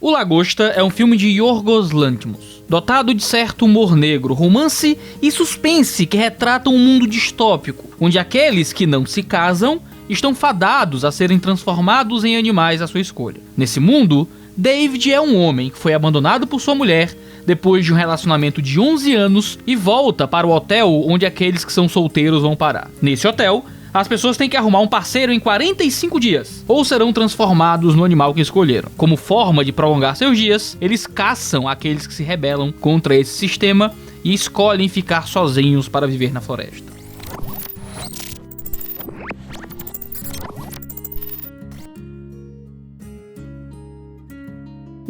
O Lagosta é um filme de Yorgos Lanthimos, dotado de certo humor negro, romance e suspense que retratam um mundo distópico, onde aqueles que não se casam estão fadados a serem transformados em animais à sua escolha. Nesse mundo, David é um homem que foi abandonado por sua mulher depois de um relacionamento de 11 anos e volta para o hotel onde aqueles que são solteiros vão parar. Nesse hotel, as pessoas têm que arrumar um parceiro em 45 dias, ou serão transformados no animal que escolheram. Como forma de prolongar seus dias, eles caçam aqueles que se rebelam contra esse sistema e escolhem ficar sozinhos para viver na floresta.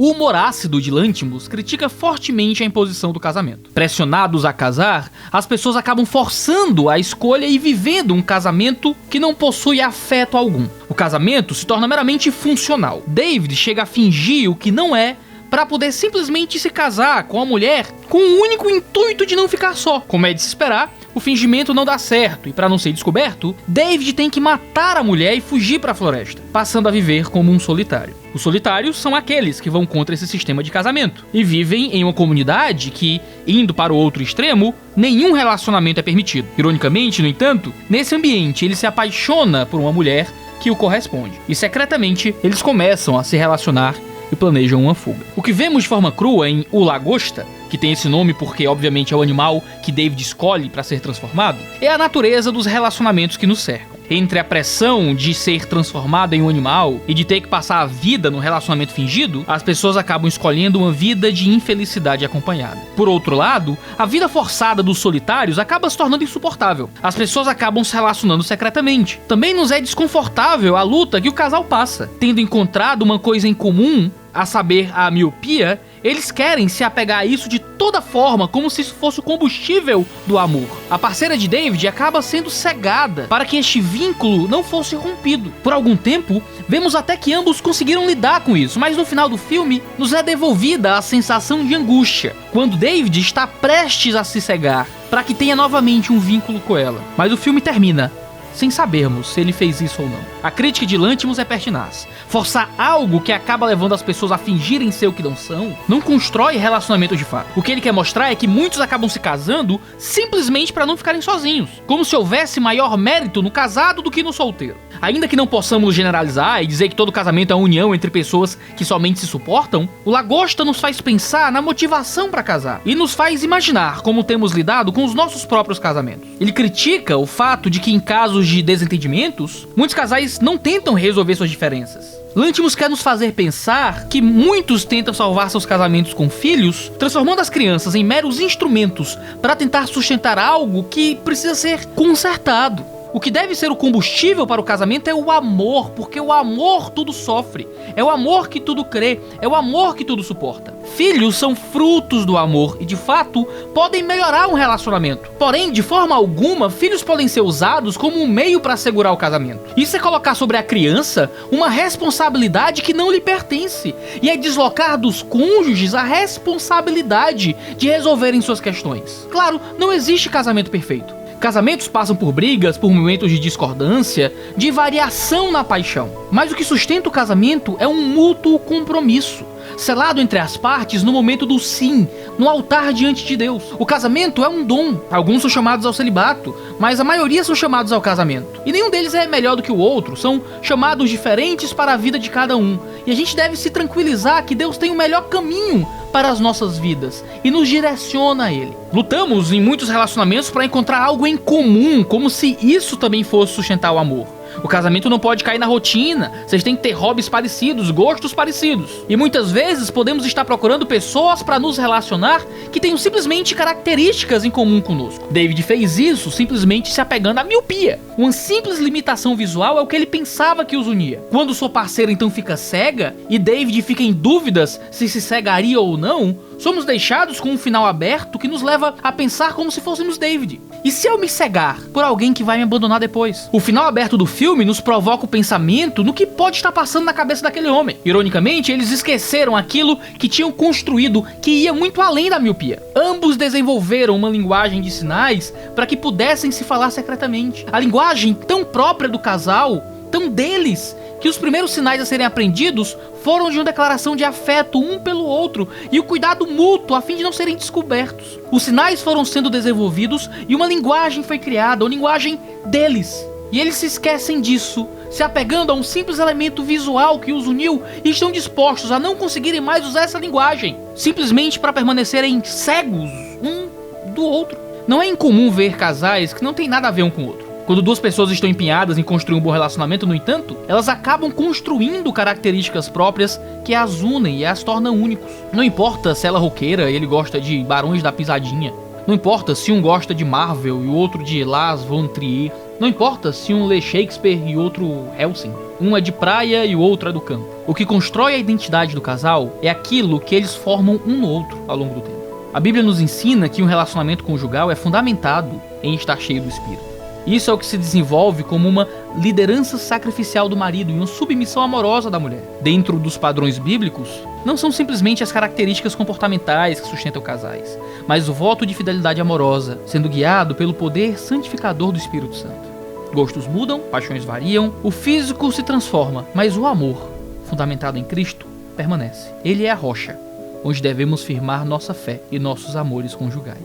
O humor ácido de Lanthimos critica fortemente a imposição do casamento. Pressionados a casar, as pessoas acabam forçando a escolha e vivendo um casamento que não possui afeto algum. O casamento se torna meramente funcional. David chega a fingir o que não é para poder simplesmente se casar com a mulher com o único intuito de não ficar só. Como é de se esperar, o fingimento não dá certo e, para não ser descoberto, David tem que matar a mulher e fugir para a floresta, passando a viver como um solitário. Os solitários são aqueles que vão contra esse sistema de casamento e vivem em uma comunidade que, indo para o outro extremo, nenhum relacionamento é permitido. Ironicamente, no entanto, nesse ambiente ele se apaixona por uma mulher que o corresponde e secretamente eles começam a se relacionar e planejam uma fuga. O que vemos de forma crua em O Lagosta, que tem esse nome porque obviamente é o animal que David escolhe para ser transformado, é a natureza dos relacionamentos que nos cercam. Entre a pressão de ser transformado em um animal e de ter que passar a vida num relacionamento fingido, as pessoas acabam escolhendo uma vida de infelicidade acompanhada. Por outro lado, a vida forçada dos solitários acaba se tornando insuportável. As pessoas acabam se relacionando secretamente. Também nos é desconfortável a luta que o casal passa. Tendo encontrado uma coisa em comum, a saber, a miopia, eles querem se apegar a isso de toda forma, como se isso fosse o combustível do amor. A parceira de David acaba sendo cegada para que este vínculo não fosse rompido. Por algum tempo, vemos até que ambos conseguiram lidar com isso, mas no final do filme, nos é devolvida a sensação de angústia, quando David está prestes a se cegar, para que tenha novamente um vínculo com ela. Mas o filme termina sem sabermos se ele fez isso ou não. A crítica de Lanthimos é pertinaz. Forçar algo que acaba levando as pessoas a fingirem ser o que não são, não constrói relacionamento de fato. O que ele quer mostrar é que muitos acabam se casando simplesmente para não ficarem sozinhos, como se houvesse maior mérito no casado do que no solteiro. Ainda que não possamos generalizar e dizer que todo casamento é uma união entre pessoas que somente se suportam, o Lagosta nos faz pensar na motivação para casar e nos faz imaginar como temos lidado com os nossos próprios casamentos. Ele critica o fato de que em casos de desentendimentos, muitos casais não tentam resolver suas diferenças. Lanthimos quer nos fazer pensar que muitos tentam salvar seus casamentos com filhos, transformando as crianças em meros instrumentos para tentar sustentar algo que precisa ser consertado. O que deve ser o combustível para o casamento é o amor, porque o amor tudo sofre, é o amor que tudo crê, é o amor que tudo suporta. Filhos são frutos do amor e, de fato, podem melhorar um relacionamento. Porém, de forma alguma, filhos podem ser usados como um meio para assegurar o casamento. Isso é colocar sobre a criança uma responsabilidade que não lhe pertence, e é deslocar dos cônjuges a responsabilidade de resolverem suas questões. Claro, não existe casamento perfeito. Casamentos passam por brigas, por momentos de discordância, de variação na paixão. Mas o que sustenta o casamento é um mútuo compromisso, selado entre as partes no momento do sim, no altar diante de Deus. O casamento é um dom. Alguns são chamados ao celibato, mas a maioria são chamados ao casamento. E nenhum deles é melhor do que o outro, são chamados diferentes para a vida de cada um. E a gente deve se tranquilizar que Deus tem o melhor caminho para as nossas vidas e nos direciona a Ele. Lutamos em muitos relacionamentos para encontrar algo em comum, como se isso também fosse sustentar o amor. O casamento não pode cair na rotina, vocês têm que ter hobbies parecidos, gostos parecidos. E muitas vezes podemos estar procurando pessoas para nos relacionar que tenham simplesmente características em comum conosco. David fez isso simplesmente se apegando à miopia. Uma simples limitação visual é o que ele pensava que os unia. Quando sua parceira então fica cega e David fica em dúvidas se cegaria ou não, somos deixados com um final aberto que nos leva a pensar como se fôssemos David. E se eu me cegar por alguém que vai me abandonar depois? O final aberto do filme nos provoca o pensamento no que pode estar passando na cabeça daquele homem. Ironicamente, eles esqueceram aquilo que tinham construído, que ia muito além da miopia. Ambos desenvolveram uma linguagem de sinais para que pudessem se falar secretamente. A linguagem tão própria do casal tão deles, que os primeiros sinais a serem aprendidos foram de uma declaração de afeto um pelo outro e o cuidado mútuo a fim de não serem descobertos. Os sinais foram sendo desenvolvidos e uma linguagem foi criada, uma linguagem deles. E eles se esquecem disso, se apegando a um simples elemento visual que os uniu e estão dispostos a não conseguirem mais usar essa linguagem, simplesmente para permanecerem cegos um do outro. Não é incomum ver casais que não têm nada a ver um com o outro. Quando duas pessoas estão empenhadas em construir um bom relacionamento, no entanto, elas acabam construindo características próprias que as unem e as tornam únicos. Não importa se ela é roqueira e ele gosta de Barões da Pisadinha. Não importa se um gosta de Marvel e o outro de Lars von Trier. Não importa se um lê Shakespeare e outro Helsing. Um é de praia e o outro é do campo. O que constrói a identidade do casal é aquilo que eles formam um no outro ao longo do tempo. A Bíblia nos ensina que um relacionamento conjugal é fundamentado em estar cheio do Espírito. Isso é o que se desenvolve como uma liderança sacrificial do marido e uma submissão amorosa da mulher. Dentro dos padrões bíblicos, não são simplesmente as características comportamentais que sustentam casais, mas o voto de fidelidade amorosa, sendo guiado pelo poder santificador do Espírito Santo. Gostos mudam, paixões variam, o físico se transforma, mas o amor, fundamentado em Cristo, permanece. Ele é a rocha, onde devemos firmar nossa fé e nossos amores conjugais.